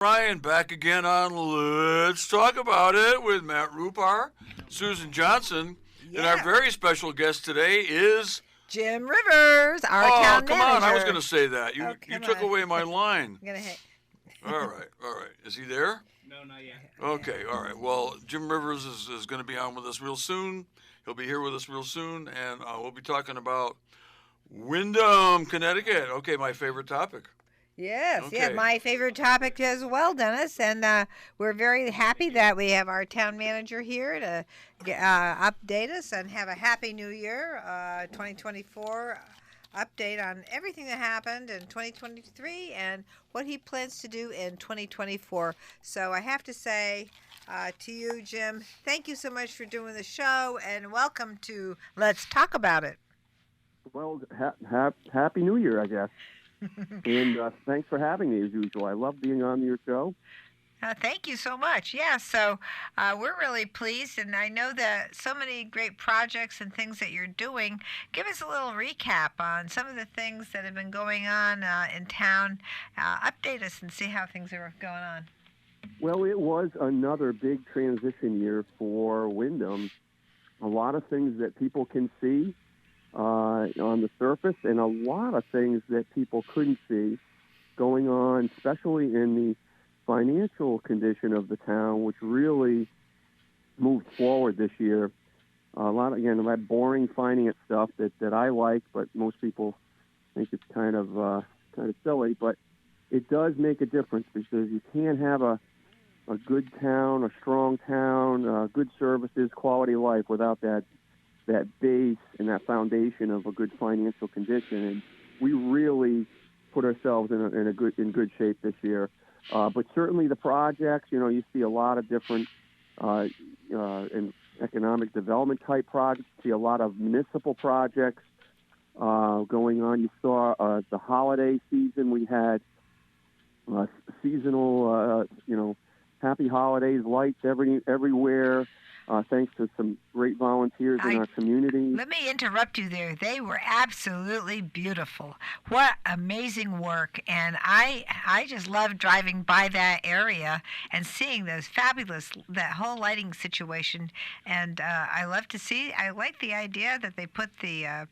Ryan back again on Let's Talk About It with Matt Rupar, Susan Johnson, and our Yeah. very special guest today is. Jim Rivers, our Oh, town come manager. on! I was going to say that. You Oh, you come took on. away my line. I'm gonna hit. All right, all right. Is he there? No, not yet. Okay, all right. Well, Jim Rivers is going to be on with us real soon. He'll be here with us real soon, and we'll be talking about Windham, Connecticut. Okay, my favorite topic. Yes, Okay. yes, my favorite topic as well, Dennis. And we're very happy that we have our town manager here to update us and have a happy new year, 2024 update on everything that happened in 2023 and what he plans to do in 2024. So I have to say to you, Jim, thank you so much for doing the show and welcome to Let's Talk About It. Well, Happy New Year, I guess. And thanks for having me as usual. I love being on your show. Thank you so much. Yeah, so we're really pleased, and I know that so many great projects and things that you're doing. Give us a little recap on some of the things that have been going on in town. Update us and see how things are going on. Well, it was another big transition year for Windham. A lot of things that people can see on the surface, and a lot of things that people couldn't see going on, especially in the financial condition of the town, which really moved forward this year. A lot, again, of that boring finance stuff that I like, but most people think it's kind of silly. But it does make a difference because you can't have a good town, a strong town, good services, quality of life without that base and that foundation of a good financial condition. And we really put ourselves in good shape this year. But certainly the projects, you see a lot of different in economic development type projects. You see a lot of municipal projects going on. You saw the holiday season. We had seasonal, happy holidays, lights everywhere. Thanks to some great volunteers in our community. Let me interrupt you there. They were absolutely beautiful. What amazing work. And I just love driving by that area and seeing those fabulous, that whole lighting situation. And I like the idea that they put the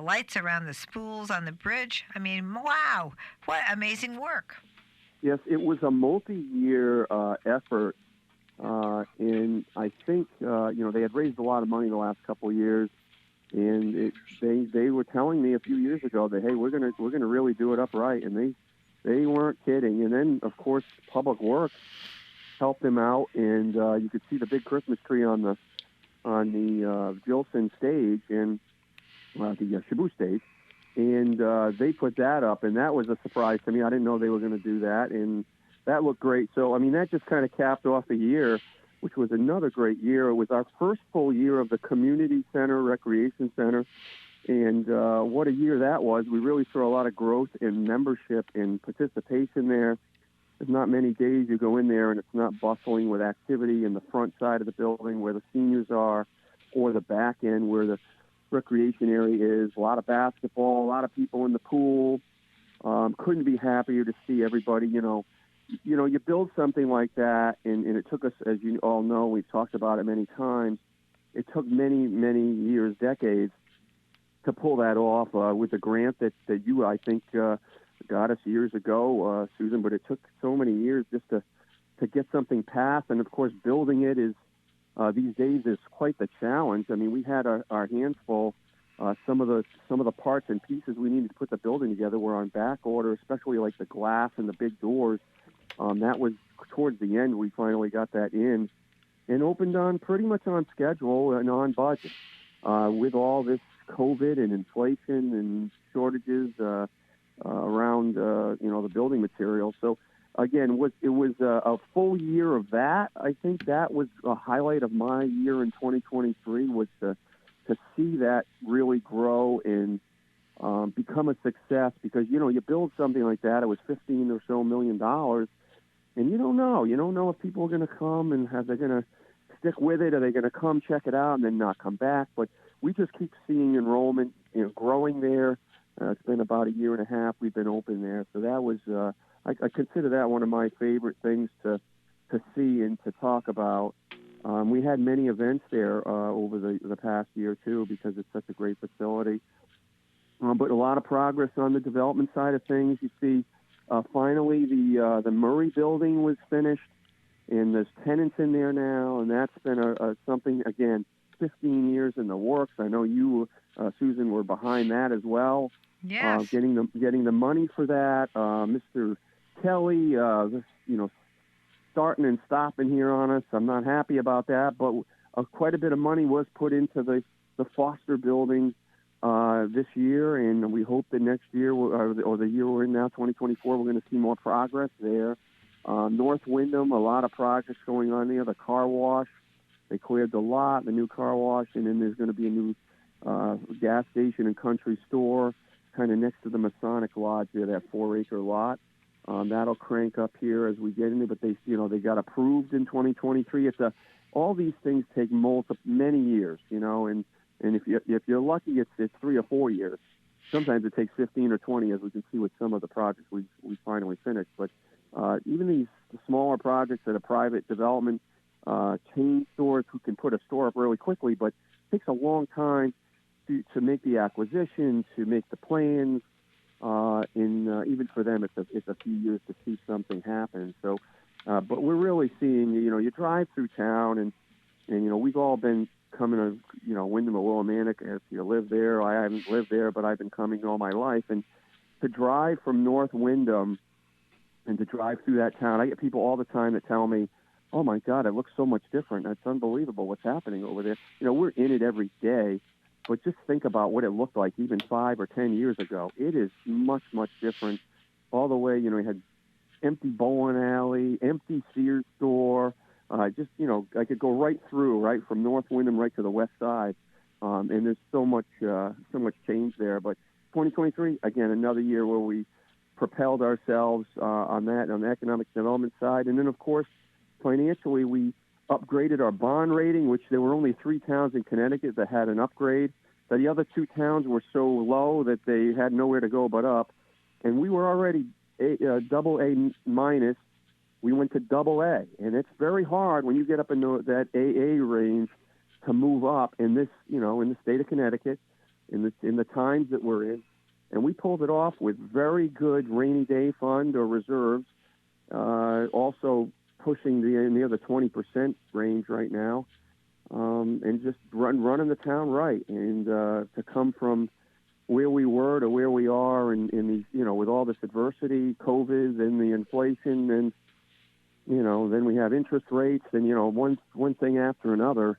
lights around the spools on the bridge. I mean, wow, what amazing work. Yes, it was a multi-year effort. And I think they had raised a lot of money the last couple of years, and they were telling me a few years ago that, hey, we're gonna really do it upright, and they weren't kidding. And then of course Public Works helped them out, and you could see the big Christmas tree on the Gilson stage and the Shabu stage, and they put that up, and that was a surprise to me. I didn't know they were going to do that, and that looked great. So, I mean, that just kind of capped off the year, which was another great year. It was our first full year of the Community Center, Recreation Center, and what a year that was. We really saw a lot of growth in membership and participation there. There's not many days you go in there and it's not bustling with activity in the front side of the building where the seniors are, or the back end where the recreation area is. A lot of basketball, a lot of people in the pool. Couldn't be happier to see everybody, you build something like that, and it took us, as you all know, we've talked about it many times, it took many, many years, decades, to pull that off with the grant that you, I think, got us years ago, Susan, but it took so many years just to get something passed, and of course building it is, these days, is quite the challenge. I mean, we had our hands full. Some of the parts and pieces we needed to put the building together were on back order, especially like the glass and the big doors. That was towards the end. We finally got that in and opened on pretty much on schedule and on budget. With all this COVID and inflation and shortages around the building materials. So again, it was a full year of that. I think that was a highlight of my year in 2023 was to see that really grow and become a success, because you build something like that. It was $15 or so million, and you don't know if people are going to come and they're going to stick with it, or they're going to come check it out and then not come back. But we just keep seeing enrollment growing there. It's been about a year and a half we've been open there, so that was I consider that one of my favorite things to see and to talk about. We had many events there over the past year too, because it's such a great facility. But a lot of progress on the development side of things. You see, finally the Murray building was finished, and there's tenants in there now, and that's been something, again, 15 years in the works. I know you, Susan, were behind that as well. Yes. Getting the money for that. Mr. Kelly, starting and stopping here on us. I'm not happy about that, but quite a bit of money was put into the Foster building this year, and we hope that next year, or the year we're in now, 2024, we're going to see more progress there. North Windham, a lot of projects going on there. The car wash, they cleared the lot, the new car wash, and then there's going to be a new gas station and country store kind of next to the Masonic Lodge there, that 4-acre lot. That'll crank up here as we get into it, but they got approved in 2023. All these things take many years, and if you're lucky, it's 3 or 4 years. Sometimes it takes 15 or 20, as we can see with some of the projects we finally finished. But even these smaller projects that are private development, chain stores who can put a store up really quickly, but it takes a long time to make the acquisition, to make the plans, and even for them, it's a few years to see something happen. So, but we're really seeing, you drive through town, and we've all been coming to, Windham or Willimantic, if you live there. I haven't lived there, but I've been coming all my life. And to drive from North Windham and to drive through that town, I get people all the time that tell me, oh my God, it looks so much different. It's unbelievable what's happening over there. We're in it every day, but just think about what it looked like even 5 or 10 years ago. It is much, much different. All the way, you had empty bowling alley, empty Sears store. I could go right through, right from North Windham right to the west side, and there's so much change there. But 2023, again, another year where we propelled ourselves on the economic development side, and then of course, financially, we upgraded our bond rating, which there were only 3 towns in Connecticut that had an upgrade. The other 2 towns were so low that they had nowhere to go but up, and we were already double A minus. We went to double A, and it's very hard when you get up in that AA range to move up in this, in the state of Connecticut, in the times that we're in. And we pulled it off with very good rainy day fund or reserves, also pushing near the 20% range right now, and just running the town right. And to come from where we were to where we are, in these, with all this adversity, COVID, and the inflation, and then we have interest rates, and one thing after another.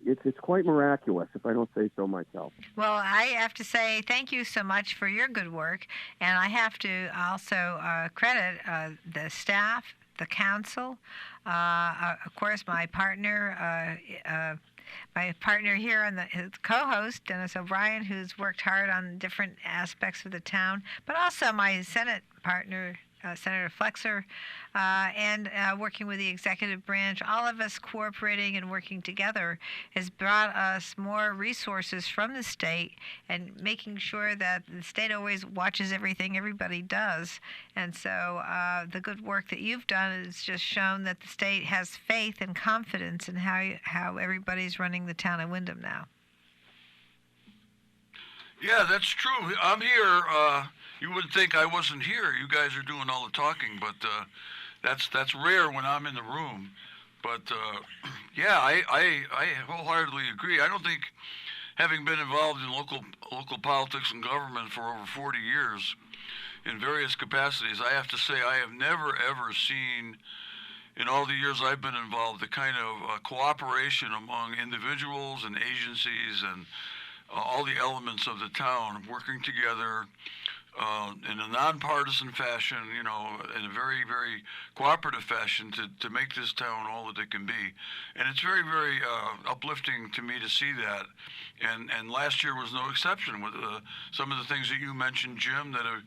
It's quite miraculous, if I don't say so myself. Well, I have to say thank you so much for your good work, and I have to also credit the staff, the council, of course, my partner here and his co-host, Dennis O'Brien, who's worked hard on different aspects of the town, but also my Senate partner, Senator Flexer, and working with the executive branch. All of us cooperating and working together has brought us more resources from the state, and making sure that the state always watches everything everybody does. And so the good work that you've done has just shown that the state has faith and confidence in how everybody's running the town of Windham now. Yeah, that's true. I'm here. You would think I wasn't here. You guys are doing all the talking, but that's rare when I'm in the room. But yeah, I wholeheartedly agree. I don't think, having been involved in local politics and government for over 40 years in various capacities, I have to say I have never ever seen, in all the years I've been involved, the kind of cooperation among individuals and agencies and all the elements of the town working together in a nonpartisan fashion, in a very, very cooperative fashion to make this town all that it can be. And it's very, very uplifting to me to see that. And last year was no exception with some of the things that you mentioned, Jim, that have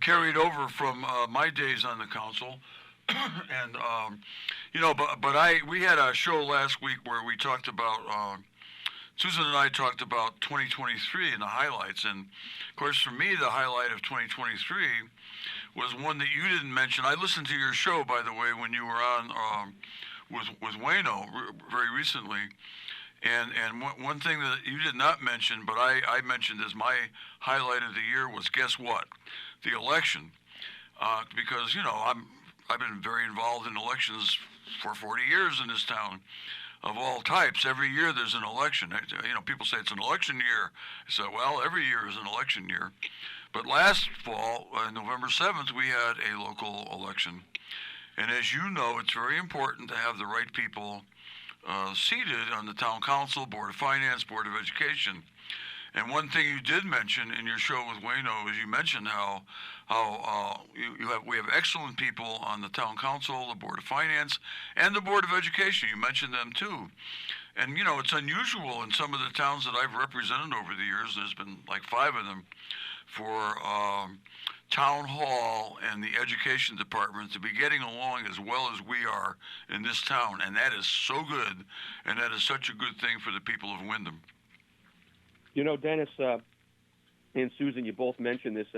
carried over from my days on the council. And, we had a show last week where we talked about, Susan and I talked about 2023 and the highlights. And of course, for me, the highlight of 2023 was one that you didn't mention. I listened to your show, by the way, when you were on with Wayno very recently. And one thing that you did not mention, but I mentioned as my highlight of the year was, guess what? The election. Because, I've been very involved in elections for 40 years in this town of all types. Every year there's an election. People say it's an election year. I said, well, every year is an election year. But last fall, November 7th, we had a local election. And as you know, it's very important to have the right people seated on the town council, board of finance, board of education. And one thing you did mention in your show with Wayno is you mentioned how we have excellent people on the town council, the board of finance, and the board of education. You mentioned them too. And it's unusual in some of the towns that I've represented over the years. There's been like 5 of them for town hall and the education department to be getting along as well as we are in this town, and that is so good, and that is such a good thing for the people of Windham. Dennis and Susan, you both mentioned this.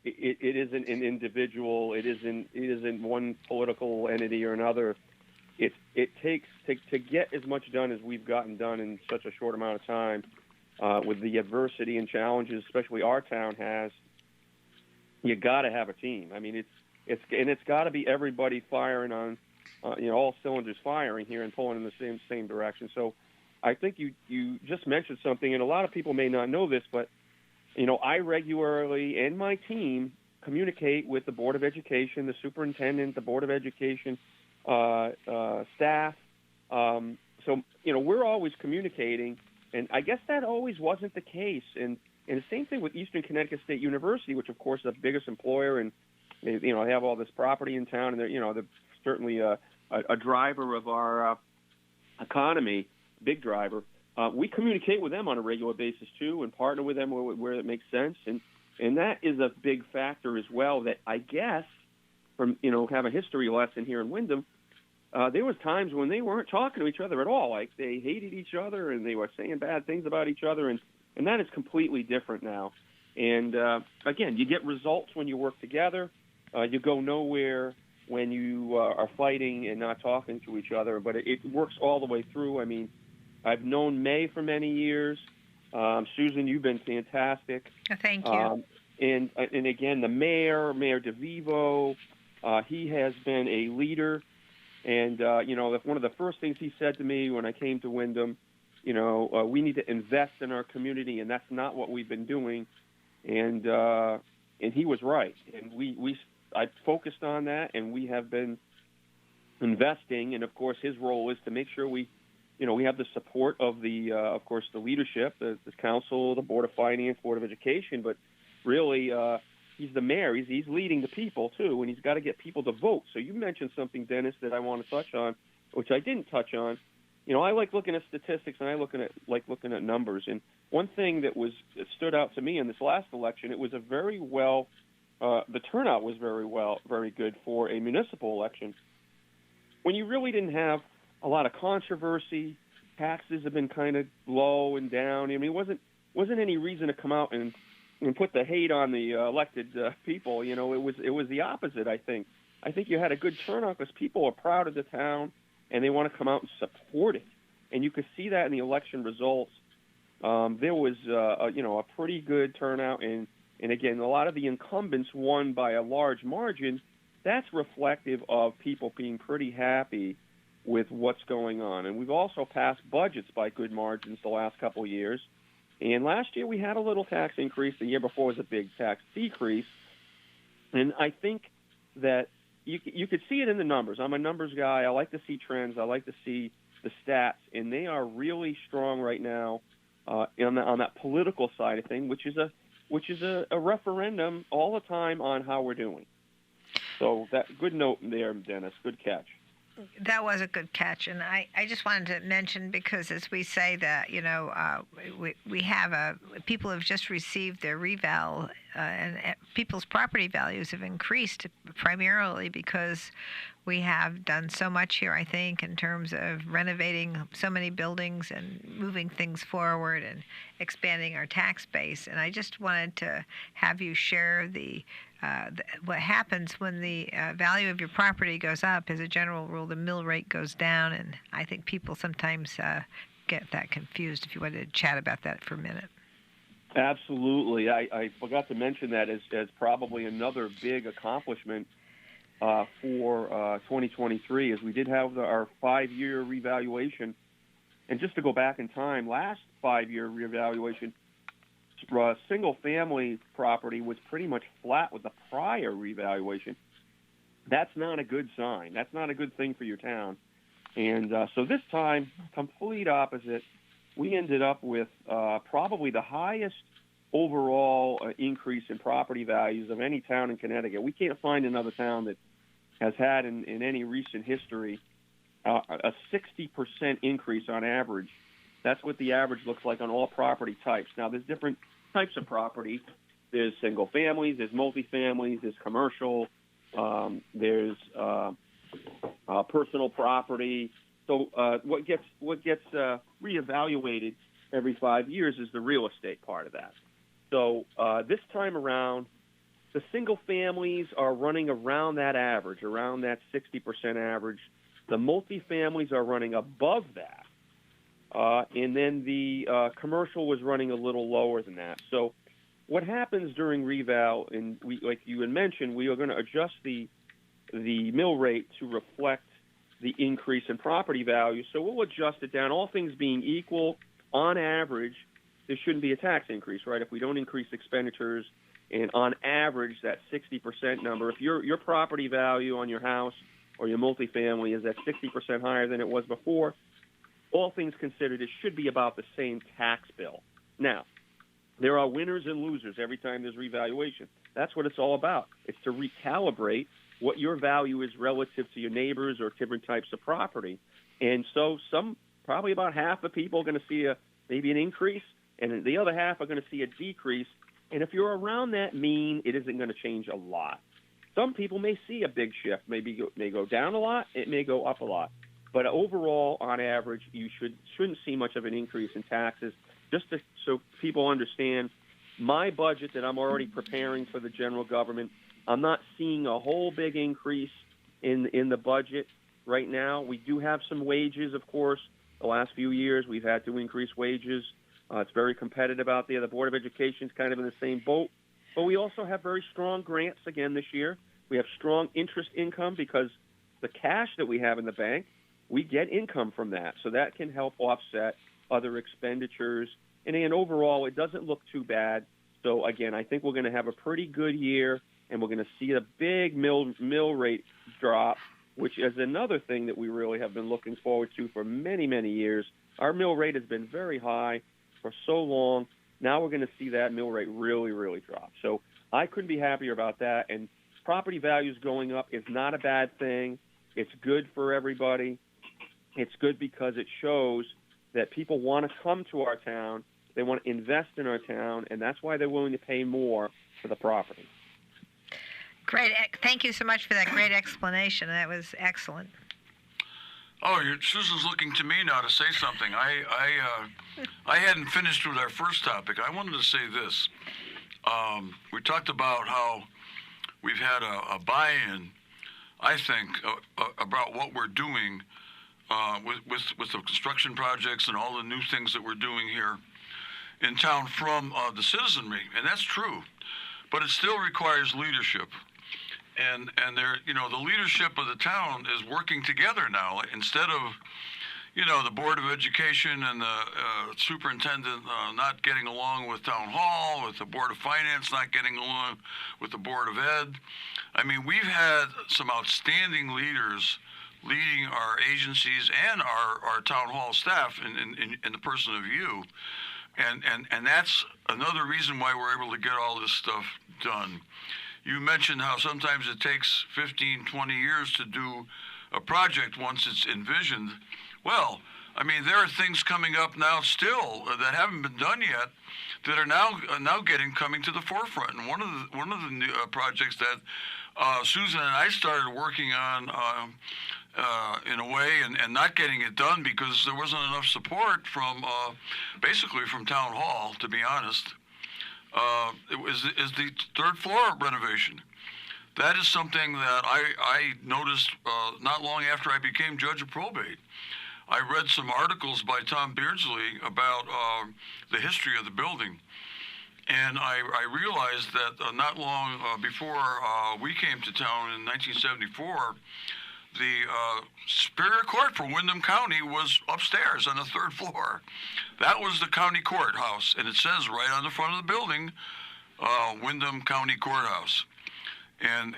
It isn't an individual. It isn't one political entity or another. It takes to get as much done as we've gotten done in such a short amount of time, with the adversity and challenges, especially our town has. You got to have a team. I mean, it's got to be everybody firing on, all cylinders firing here and pulling in the same direction. So, I think you just mentioned something, and a lot of people may not know this, but I regularly and my team communicate with the Board of Education, the superintendent, the Board of Education staff. So we're always communicating, and I guess that always wasn't the case. And the same thing with Eastern Connecticut State University, which of course is the biggest employer, and they have all this property in town, and they're certainly a driver of our economy. Big driver. We communicate with them on a regular basis too, and partner with them where it makes sense, and that is a big factor as well. That I guess from have a history lesson here in Windham. There was times when they weren't talking to each other at all, like they hated each other and they were saying bad things about each other, and that is completely different now. And again, you get results when you work together. You go nowhere when you are fighting and not talking to each other, but it works all the way through. I mean, I've known May for many years. Susan, you've been fantastic. Thank you. And again, the Mayor DeVivo, he has been a leader. And, one of the first things he said to me when I came to Windham, we need to invest in our community, and that's not what we've been doing. And he was right. And I focused on that, and we have been investing. And, of course, his role is to make sure we have the support of the leadership, the council, the Board of Finance, Board of Education, but really he's the mayor. He's leading the people, too, and he's got to get people to vote. So you mentioned something, Dennis, that I want to touch on, which I didn't touch on. I like looking at statistics, and I like looking at numbers. And one thing that stood out to me in this last election, it was the turnout was very good for a municipal election. When you really didn't have a lot of controversy, taxes have been kind of low and down. I mean, it wasn't any reason to come out and put the hate on the elected people. It was the opposite. I think you had a good turnout because people are proud of the town and they want to come out and support it. And you could see that in the election results. There was a pretty good turnout, and again, a lot of the incumbents won by a large margin. That's reflective of people being pretty happy with what's going on. And we've also passed budgets by good margins the last couple of years. And last year we had a little tax increase. The year before was a big tax decrease. And I think that you could see it in the numbers. I'm a numbers guy. I like to see trends. I like to see the stats. And they are really strong right now on that political side of things, which is a referendum all the time on how we're doing. So that good note there, Dennis. Good catch. That was a good catch, and I just wanted to mention, because as we say that, we have people have just received their reval and people's property values have increased primarily because we have done so much here, I think, in terms of renovating so many buildings and moving things forward and expanding our tax base. And I just wanted to have you share what happens when the value of your property goes up. As a general rule, the mill rate goes down, and I think people sometimes get that confused. If you wanted to chat about that for a minute. Absolutely. I forgot to mention that as probably another big accomplishment for 2023, is we did have our 5-year revaluation. And just to go back in time, last 5-year revaluation, single-family property was pretty much flat with the prior revaluation. That's not a good sign. That's not a good thing for your town. And so this time, complete opposite. We ended up with probably the highest overall increase in property values of any town in Connecticut. We can't find another town that has had in any recent history a 60% increase on average. That's what the average looks like on all property types. Now, there's different types of property. There's single families, there's multifamilies, there's commercial, there's personal property. So what gets reevaluated every 5 years is the real estate part of that. So this time around, the single families are running around that average, around that 60% average. The multifamilies are running above that. And then the commercial was running a little lower than that. So what happens during reval, and like you had mentioned, we are going to adjust the mill rate to reflect the increase in property value. So we'll adjust it down. All things being equal, on average, there shouldn't be a tax increase, right? If we don't increase expenditures, and on average, that 60% number, if your property value on your house or your multifamily is at 60% higher than it was before, all things considered, it should be about the same tax bill. Now, there are winners and losers every time there's revaluation. That's what it's all about. It's to recalibrate what your value is relative to your neighbors or different types of property. And so probably about half the people are going to see maybe an increase, and the other half are going to see a decrease. And if you're around that mean, it isn't going to change a lot. Some people may see a big shift, may go down a lot, it may go up a lot. But overall, on average, you shouldn't see much of an increase in taxes. So people understand, my budget that I'm already preparing for the general government, I'm not seeing a whole big increase in the budget right now. We do have some wages, of course. The last few years, we've had to increase wages. It's very competitive out there. The Board of Education is kind of in the same boat. But we also have very strong grants again this year. We have strong interest income because the cash that we have in the bank, we get income from that. So that can help offset other expenditures. And overall, it doesn't look too bad. So, again, I think we're going to have a pretty good year, and we're going to see a big mill rate drop, which is another thing that we really have been looking forward to for many, many years. Our mill rate has been very high for so long. Now we're going to see that mill rate really, really drop. So I couldn't be happier about that. And property values going up is not a bad thing. It's good for everybody. It's good because it shows that people want to come to our town. They want to invest in our town, and that's why they're willing to pay more for the property. Great. Thank you so much for that great explanation. That was excellent. Oh, Susan's looking to me now to say something. I hadn't finished with our first topic. I wanted to say this. We talked about how we've had a buy-in, I think, about what we're doing with the construction projects and all the new things that we're doing here in town from the citizenry, and that's true. But it still requires leadership. And the leadership of the town is working together now instead of, the Board of Education and the superintendent not getting along with Town Hall, with the Board of Finance not getting along with the Board of Ed. I mean, we've had some outstanding leaders leading our agencies and our Town Hall staff in the person of you. And that's another reason why we're able to get all this stuff done. You mentioned how sometimes it takes 15, 20 years to do a project once it's envisioned. Well, I mean, there are things coming up now still that haven't been done yet that are now coming to the forefront. And one of the new, projects that Susan and I started working on in a way, and not getting it done because there wasn't enough support from basically from town hall, to be honest. Is the third floor renovation. That is something that I noticed not long after I became judge of probate. I read some articles by Tom Beardsley about the history of the building, and I realized that not long before we came to town in 1974, the Superior Court for Windham County was upstairs on the third floor. That was the county courthouse, and it says right on the front of the building, Windham County Courthouse. And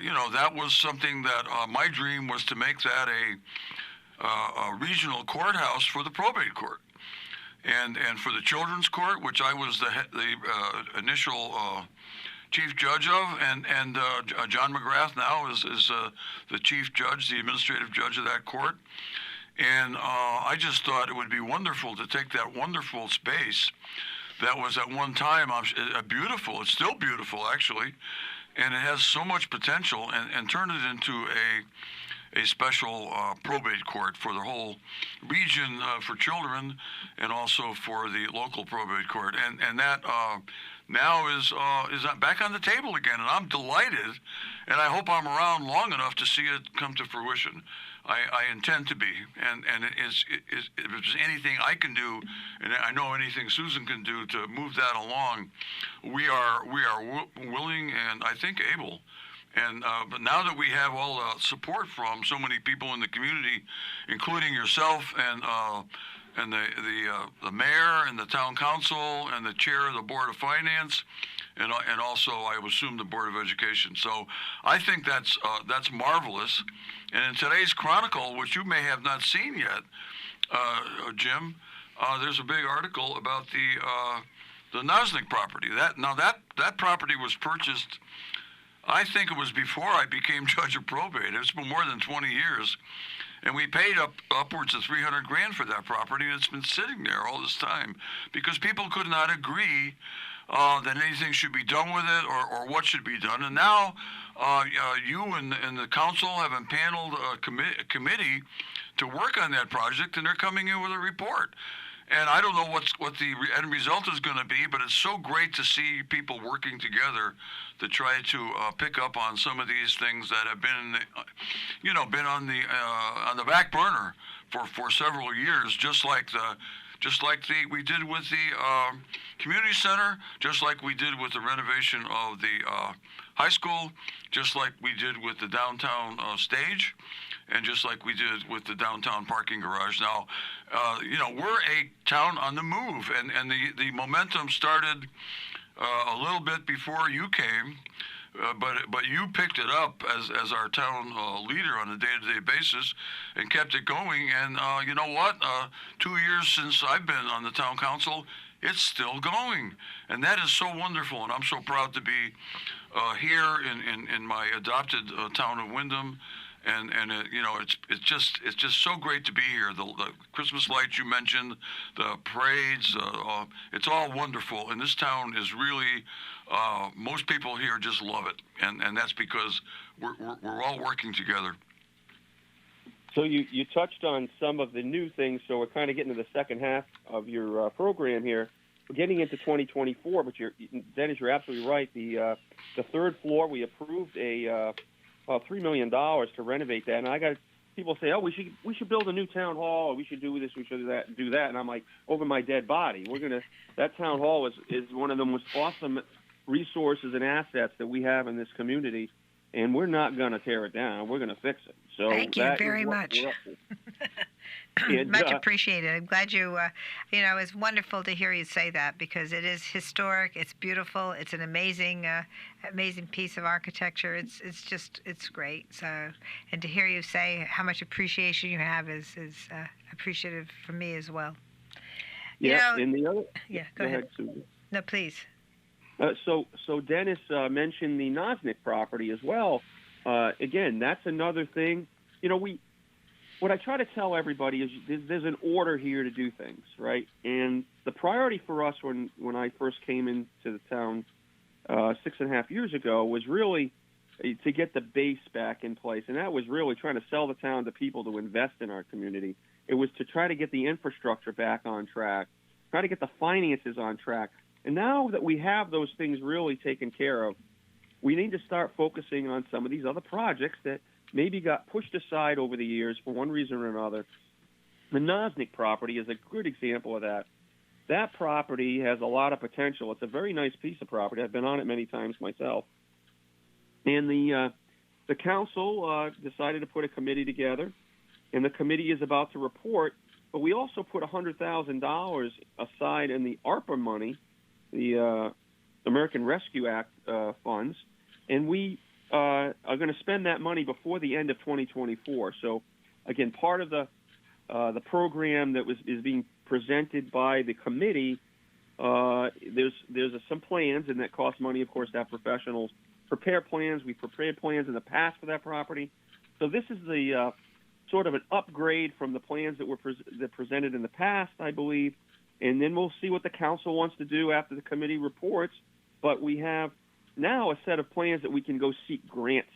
you know, that was something that my dream was to make that a regional courthouse for the probate court, and for the children's court, which I was the initial chief judge of, and John McGrath now is the chief judge, the administrative judge of that court. And I just thought it would be wonderful to take that wonderful space that was at one time beautiful. It's still beautiful, actually, and it has so much potential, and turn it into a special probate court for the whole region for children, and also for the local probate court. And that now is back on the table again, and I'm delighted, and I hope I'm around long enough to see it come to fruition. I intend to be, and if there's anything I can do, and I know anything Susan can do to move that along, we are willing and I think able. And but now that we have all the support from so many people in the community, including yourself and the mayor and the town council and the chair of the board of finance, and also I would assume the board of education. So I think that's marvelous. And in today's Chronicle, which you may have not seen yet, Jim, there's a big article about the Nosnick property. That property was purchased, I think it was before I became judge of probate. It's been more than 20 years. And we paid upwards of $300,000 for that property, and it's been sitting there all this time because people could not agree that anything should be done with it or what should be done. And now you and the council have impaneled a committee to work on that project, and they're coming in with a report. And I don't know what the end result is going to be, but it's so great to see people working together to try to pick up on some of these things that have been, been on the back burner for several years, just like we did with the community center, just like we did with the renovation of the high school, just like we did with the downtown stage, and just like we did with the downtown parking garage. Now, we're a town on the move, and the momentum started a little bit before you came, but you picked it up as our town leader on a day-to-day basis and kept it going. And you know what? 2 years since I've been on the town council, it's still going, and that is so wonderful. And I'm so proud to be here in my adopted town of Windham. And it's just so great to be here. The Christmas lights you mentioned, the parades, it's all wonderful. And this town is really, most people here just love it, and that's because we're all working together. So you touched on some of the new things. So we're kind of getting to the second half of your program here. We're getting into 2024, but Dennis, you're absolutely right. The third floor, we approved $3 million to renovate that, and I got people say, "Oh, we should build a new town hall. Or we should do this. We should do that." And I'm like, over my dead body. That town hall is one of the most awesome resources and assets that we have in this community, and we're not going to tear it down. We're going to fix it. So thank you very much. Much appreciated. I'm glad you, it's wonderful to hear you say that because it is historic. It's beautiful. It's an amazing piece of architecture. It's great. So, and to hear you say how much appreciation you have is appreciative for me as well. Yeah, and the other. Yeah, go ahead. Susan. No, please. So Dennis mentioned the Nosnick property as well. Again, that's another thing. what I try to tell everybody is there's an order here to do things, right? And the priority for us when I first came into the town 6.5 years ago was really to get the base back in place, and that was really trying to sell the town to people to invest in our community. It was to try to get the infrastructure back on track, try to get the finances on track. And now that we have those things really taken care of, we need to start focusing on some of these other projects that maybe got pushed aside over the years for one reason or another. The Nosnick property is a good example of that. That property has a lot of potential. It's a very nice piece of property. I've been on it many times myself. And the council decided to put a committee together, and the committee is about to report. But we also put $100,000 aside in the ARPA money, the American Rescue Act funds, and we are going to spend that money before the end of 2024. So, again, part of the program that is being presented by the committee, there's some plans, and that costs money, of course, to have professionals prepare plans. We prepared plans in the past for that property. So this is the sort of an upgrade from the plans that were presented in the past, I believe. And then we'll see what the council wants to do after the committee reports. But we have now a set of plans that we can go seek grants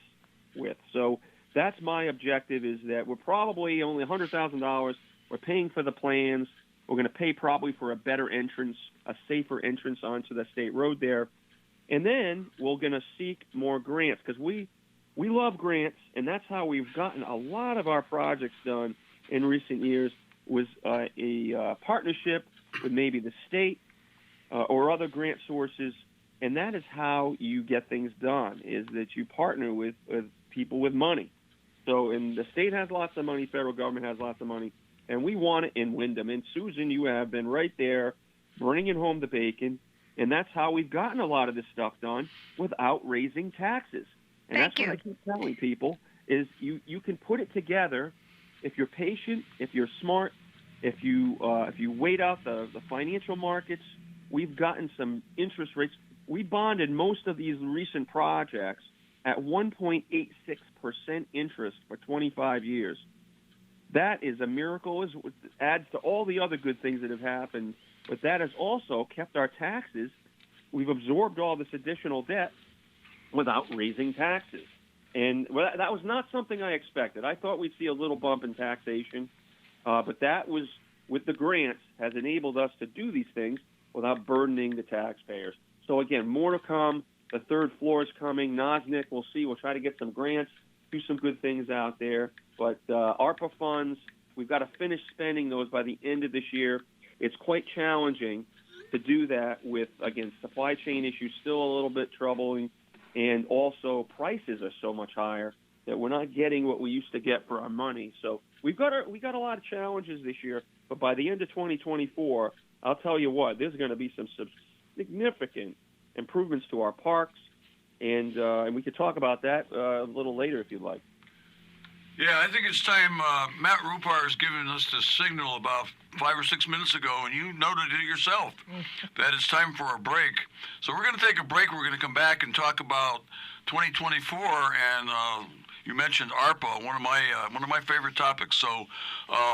with. So that's my objective, is that we're probably only $100,000. We're paying for the plans. We're going to pay probably for a better entrance, a safer entrance onto the state road there. And then we're going to seek more grants, because we love grants, and that's how we've gotten a lot of our projects done in recent years, was a partnership with maybe the state or other grant sources. And that is how you get things done, is that you partner with people with money. So, and the state has lots of money, federal government has lots of money, and we want it in Windham. And Susan, you have been right there bringing home the bacon, and that's how we've gotten a lot of this stuff done without raising taxes. And Thank that's you. what I keep telling people, is you can put it together if you're patient, if you're smart, if you wait out the financial markets. We've gotten some interest rates. We bonded most of these recent projects at 1.86% interest for 25 years. That is a miracle. It adds to all the other good things that have happened, but that has also kept our taxes. We've absorbed all this additional debt without raising taxes. And that was not something I expected. I thought we'd see a little bump in taxation, but that was, with the grants, has enabled us to do these things without burdening the taxpayers. So again, more to come. The third floor is coming. Nosnick, we'll see. We'll try to get some grants, do some good things out there. But ARPA funds, we've got to finish spending those by the end of this year. It's quite challenging to do that with, again, supply chain issues still a little bit troubling, and also prices are so much higher that we're not getting what we used to get for our money. So we got a lot of challenges this year, but by the end of 2024, I'll tell you what, there's going to be some significant improvements to our parks, and we could talk about that a little later if you'd like. Yeah, I think it's time. Matt Rupar has given us this signal about 5 or 6 minutes ago, and you noted it yourself, that it's time for a break. So we're going to take a break. We're going to come back and talk about 2024, and you mentioned ARPA, one of my favorite topics. So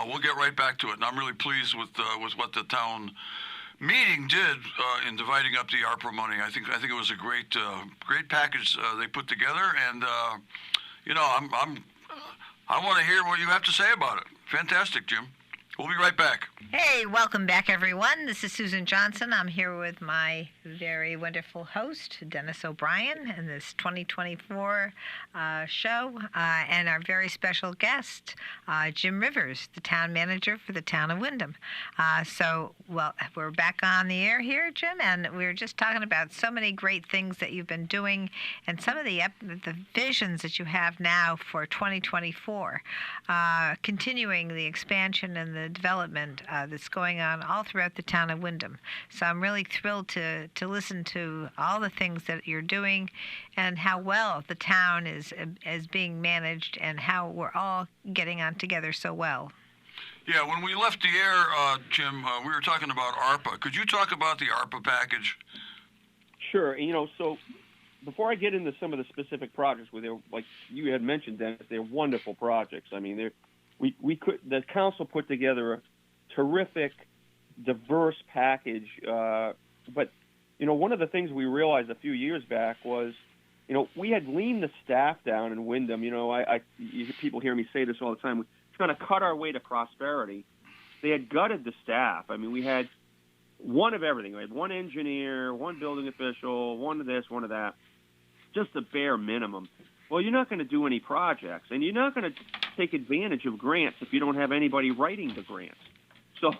we'll get right back to it. And I'm really pleased with what the town meeting did in dividing up the ARPA money. I think it was a great package they put together, and I want to hear what you have to say about it. Fantastic, Jim. We'll be right back. Hey, welcome back, everyone. This is Susan Johnson. I'm here with my very wonderful host, Dennis O'Brien, in this 2024 show, and our very special guest, Jim Rivers, the town manager for the town of Windham. We're back on the air here, Jim, and we were just talking about so many great things that you've been doing and some of the visions that you have now for 2024, continuing the expansion and the development that's going on all throughout the town of Windham. So I'm really thrilled to listen to all the things that you're doing and how well the town is being managed and how we're all getting on together so well. Yeah, when we left the air, Jim, we were talking about ARPA. Could you talk about the ARPA package? Sure. So before I get into some of the specific projects, like you had mentioned, Dennis, they're wonderful projects. I mean, the council put together a terrific, diverse package. But one of the things we realized a few years back was, we had leaned the staff down in Wyndham. People hear me say this all the time. We're going to cut our way to prosperity. They had gutted the staff. I mean, we had one of everything. We had one engineer, one building official, one of this, one of that, just the bare minimum. Well, you're not going to do any projects, and you're not going to take advantage of grants if you don't have anybody writing the grants. So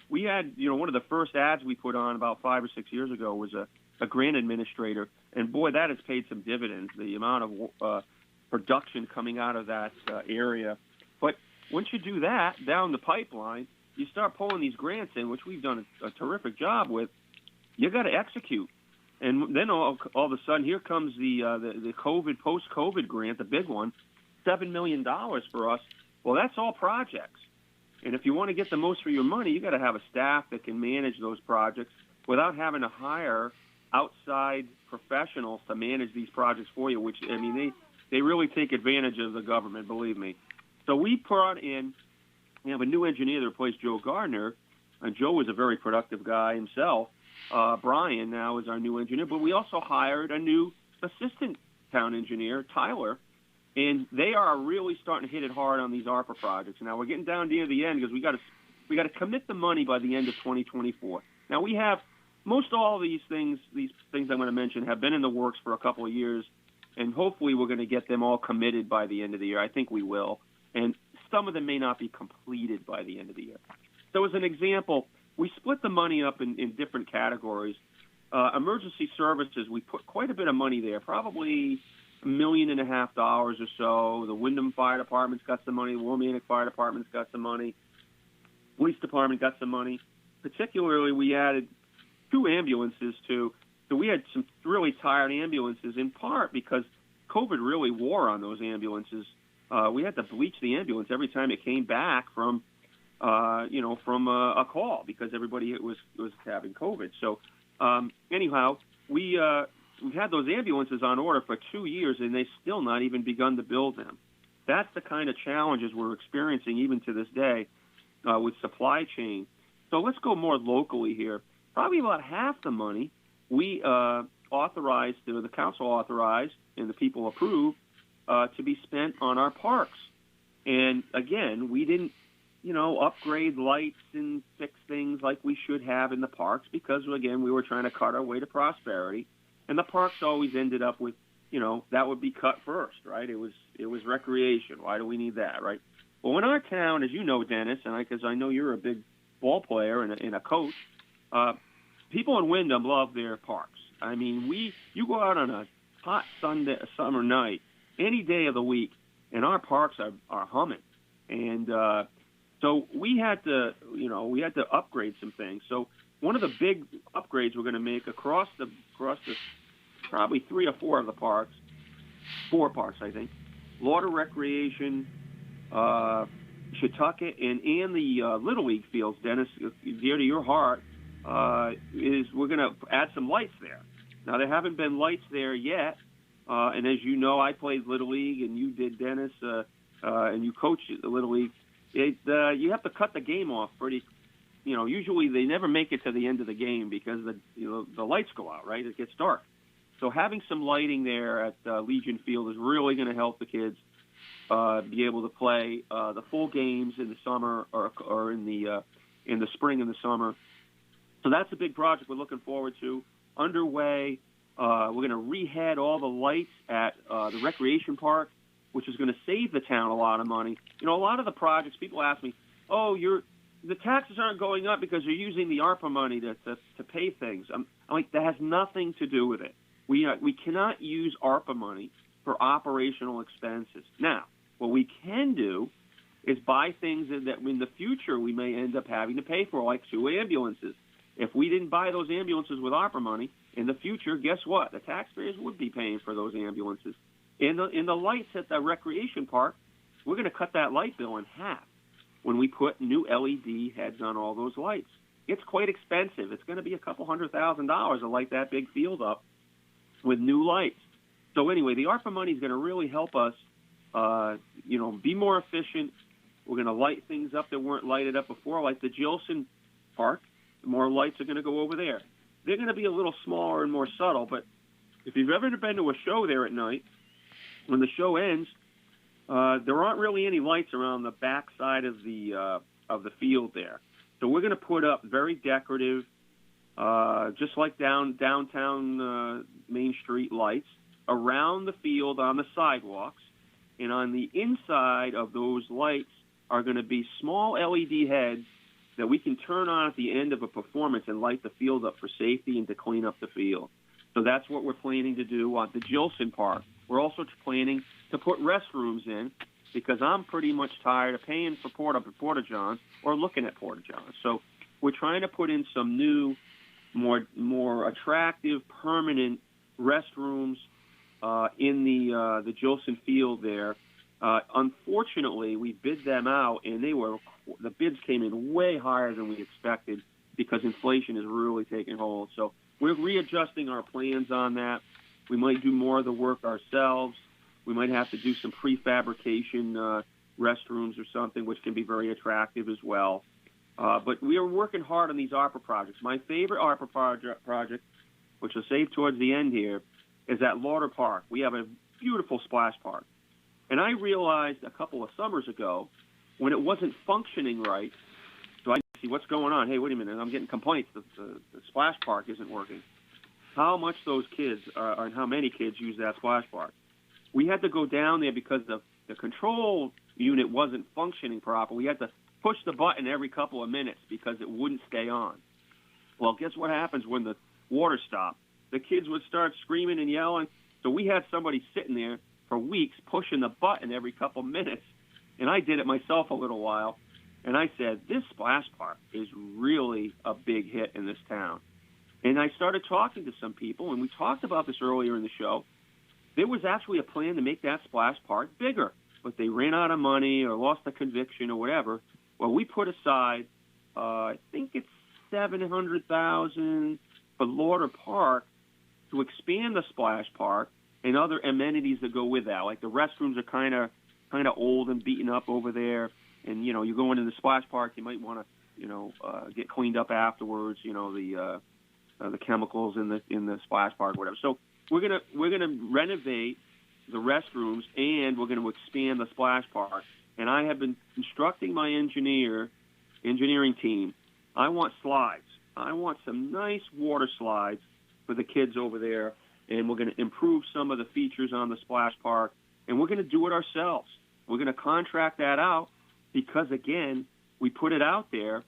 we had, one of the first ads we put on about 5 or 6 years ago was a grant administrator, and boy, that has paid some dividends, the amount of production coming out of that area. But once you do that down the pipeline, you start pulling these grants in, which we've done a terrific job with. You got to execute. And then all of a sudden, here comes the COVID, post-COVID grant, the big one, $7 million for us. Well, that's all projects. And if you want to get the most for your money, you got to have a staff that can manage those projects without having to hire outside professionals to manage these projects for you, which, I mean, they really take advantage of the government, believe me. So we brought in, we have a new engineer that replaced Joe Gardner, and Joe was a very productive guy himself. Brian now is our new engineer, but we also hired a new assistant town engineer, Tyler, and they are really starting to hit it hard on these ARPA projects. Now we're getting down near the end because we got to commit the money by the end of 2024. Now we have most all of these things I'm going to mention have been in the works for a couple of years, and hopefully we're going to get them all committed by the end of the year. I think we will, and some of them may not be completed by the end of the year. So as an example, we split the money up in different categories. Emergency services, we put quite a bit of money there, probably $1.5 million or so. The Wyndham Fire Department's got some money. The Willimantic Fire Department's got some money. Police Department got some money. Particularly, we added 2 ambulances so we had some really tired ambulances, in part because COVID really wore on those ambulances. We had to bleach the ambulance every time it came back from a call because everybody was having COVID. So anyhow, we had those ambulances on order for 2 years, and they still not even begun to build them. That's the kind of challenges we're experiencing even to this day with supply chain. So let's go more locally here. Probably about half the money we authorized, the council authorized, and the people approved to be spent on our parks. And again, we didn't upgrade lights and fix things like we should have in the parks because, again, we were trying to cut our way to prosperity. And the parks always ended up with, that would be cut first, right? It was recreation. Why do we need that, right? Well, in our town, as you know, Dennis, and because I know you're a big ball player and a coach, people in Wyndham love their parks. I mean, you go out on a hot summer night, any day of the week, and our parks are humming. And so we had to upgrade some things. So one of the big upgrades we're going to make across the probably 3 or 4 of the parks, 4 parks, I think, Lauder Recreation, Shetucket, and the Little League fields, Dennis, dear to your heart, is we're going to add some lights there. Now, there haven't been lights there yet, and as you know, I played Little League, and you did, Dennis, and you coached the Little League. You have to cut the game off pretty. Usually they never make it to the end of the game because the lights go out, right? It gets dark. So having some lighting there at Legion Field is really going to help the kids be able to play the full games in the summer or in the spring and the summer. So that's a big project we're looking forward to. Underway. We're going to rehead all the lights at the recreation park, which is going to save the town a lot of money. A lot of the projects, people ask me, the taxes aren't going up because you're using the ARPA money to pay things. I'm like, that has nothing to do with it. We cannot use ARPA money for operational expenses. Now, what we can do is buy things that in the future we may end up having to pay for, like 2 ambulances. If we didn't buy those ambulances with ARPA money, in the future, guess what? The taxpayers would be paying for those ambulances. In the lights at the recreation park, we're going to cut that light bill in half when we put new LED heads on all those lights. It's quite expensive. It's going to be a couple $100,000 to light that big field up with new lights. So anyway, the ARPA money is going to really help us, be more efficient We're going to light things up that weren't lighted up before, like the Gilson Park. More lights are going to go over there. They're going to be a little smaller and more subtle, but if you've ever been to a show there at night, when the show ends, there aren't really any lights around the back side of the field there. So we're going to put up very decorative, just like downtown Main Street lights around the field on the sidewalks. And on the inside of those lights are going to be small LED heads that we can turn on at the end of a performance and light the field up for safety and to clean up the field. So that's what we're planning to do at the Gilson Park. We're also planning to put restrooms in because I'm pretty much tired of paying for Porta-Johns or looking at Porta-Johns. So we're trying to put in some new, more attractive, permanent restrooms in the Gilson field there. Unfortunately, we bid them out, and the bids came in way higher than we expected because inflation is really taking hold. So we're readjusting our plans on that. We might do more of the work ourselves. We might have to do some prefabrication restrooms or something, which can be very attractive as well. But we are working hard on these ARPA projects. My favorite ARPA project, which I'll save towards the end here, is at Lauder Park. We have a beautiful splash park. And I realized a couple of summers ago, when it wasn't functioning right, so I see what's going on. Hey, wait a minute, I'm getting complaints that the splash park isn't working. How much those kids and how many kids use that splash park? We had to go down there because the control unit wasn't functioning properly. We had to push the button every couple of minutes because it wouldn't stay on. Well, guess what happens when the water stopped? The kids would start screaming and yelling. So we had somebody sitting there for weeks pushing the button every couple of minutes. And I did it myself a little while. And I said, this splash park is really a big hit in this town. And I started talking to some people, and we talked about this earlier in the show. There was actually a plan to make that splash park bigger, but they ran out of money or lost a conviction or whatever. Well, we put aside, I think it's $700,000 for Lauder Park to expand the splash park and other amenities that go with that. Like the restrooms are kind of old and beaten up over there, and you go into the splash park, you might want to get cleaned up afterwards. The chemicals in the splash park, or whatever. So we're gonna renovate the restrooms and we're going to expand the splash park. And I have been instructing my engineering team. I want slides. I want some nice water slides for the kids over there, and we're going to improve some of the features on the splash park, and we're going to do it ourselves. We're going to contract that out because, again, we put it out there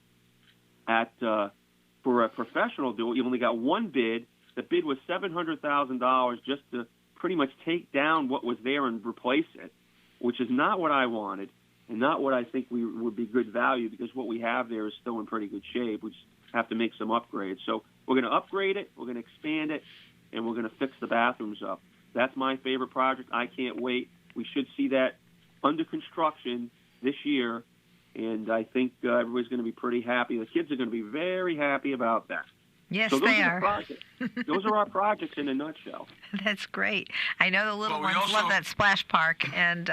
for a professional do it. You only got one bid. The bid was $700,000 just to pretty much take down what was there and replace it, which is not what I wanted and not what I think would be good value, because what we have there is still in pretty good shape. We just have to make some upgrades. So we're going to upgrade it, we're going to expand it, and we're going to fix the bathrooms up. That's my favorite project. I can't wait. We should see that under construction this year, and I think everybody's going to be pretty happy. The kids are going to be very happy about that. Yes, so they are. Those are our projects in a nutshell. That's great. I know the little ones love that splash park, and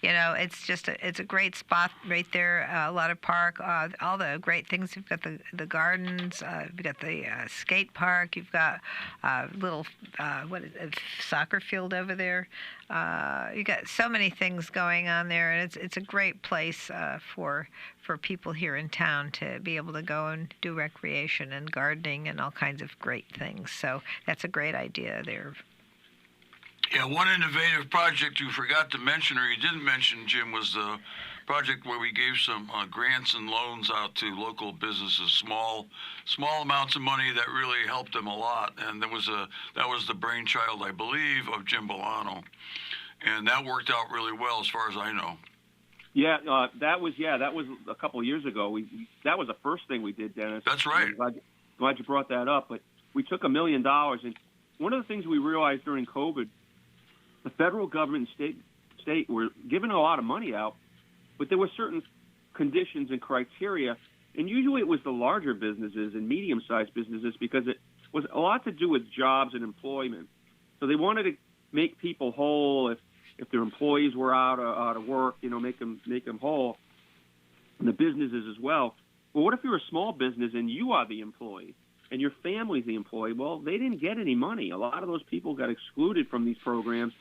it's a great spot right there. Lauder Park, all the great things. You've got the gardens, you've got the skate park, you've got a little soccer field over there. You've got so many things going on there, and it's a great place for people here in town to be able to go and do recreation and gardening and all kinds of great things. So that's a great idea there. Yeah, one innovative project you forgot to mention, or you didn't mention, Jim, was the project where we gave some grants and loans out to local businesses, small amounts of money that really helped them a lot. And that was the brainchild, I believe, of Jim Bolano, and that worked out really well as far as I know. Yeah, that was a couple of years ago. That was the first thing we did, Dennis. That's right. I'm glad you brought that up. But we took $1 million, and one of the things we realized during COVID, the federal government and state were giving a lot of money out, but there were certain conditions and criteria, and usually it was the larger businesses and medium-sized businesses because it was a lot to do with jobs and employment. So they wanted to make people whole if their employees were out of work, make them whole. and the businesses as well. Well, what if you're a small business and you are the employee and your family's the employee? Well, they didn't get any money. A lot of those people got excluded from these programs.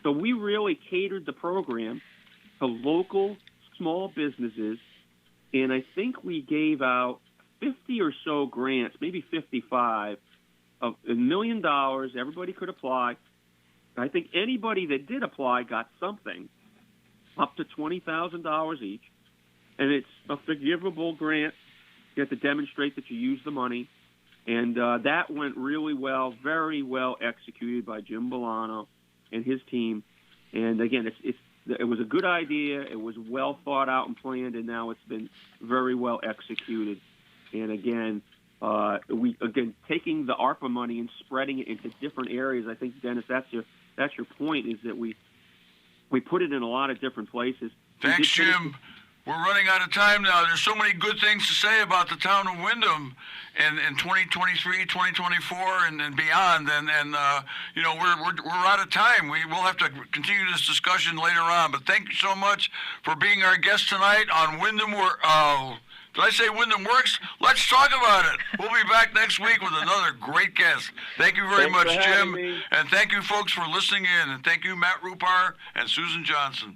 So we really catered the program to local small businesses, and I think we gave out 50 or so grants, maybe 55, of $1 million. Everybody could apply. I think anybody that did apply got something, up to $20,000 each, and it's a forgivable grant. You have to demonstrate that you use the money, and that went really well, very well executed by Jim Bolano and his team. And again, it was a good idea. It was well thought out and planned, and now it's been very well executed. And again, taking the ARPA money and spreading it into different areas. I think, Dennis, that's your point, is that we put it in a lot of different places. Thanks, Jim. We're running out of time now. There's so many good things to say about the town of Windham in 2023, 2024, and beyond. And you know, we're out of time. We'll have to continue this discussion later on. But thank you so much for being our guest tonight on Windham. Did I say Windham Works? Let's talk about it. We'll be back next week with another great guest. Thank you very much, Jim. And thank you, folks, for listening in. And thank you, Matt Rupar and Susan Johnson.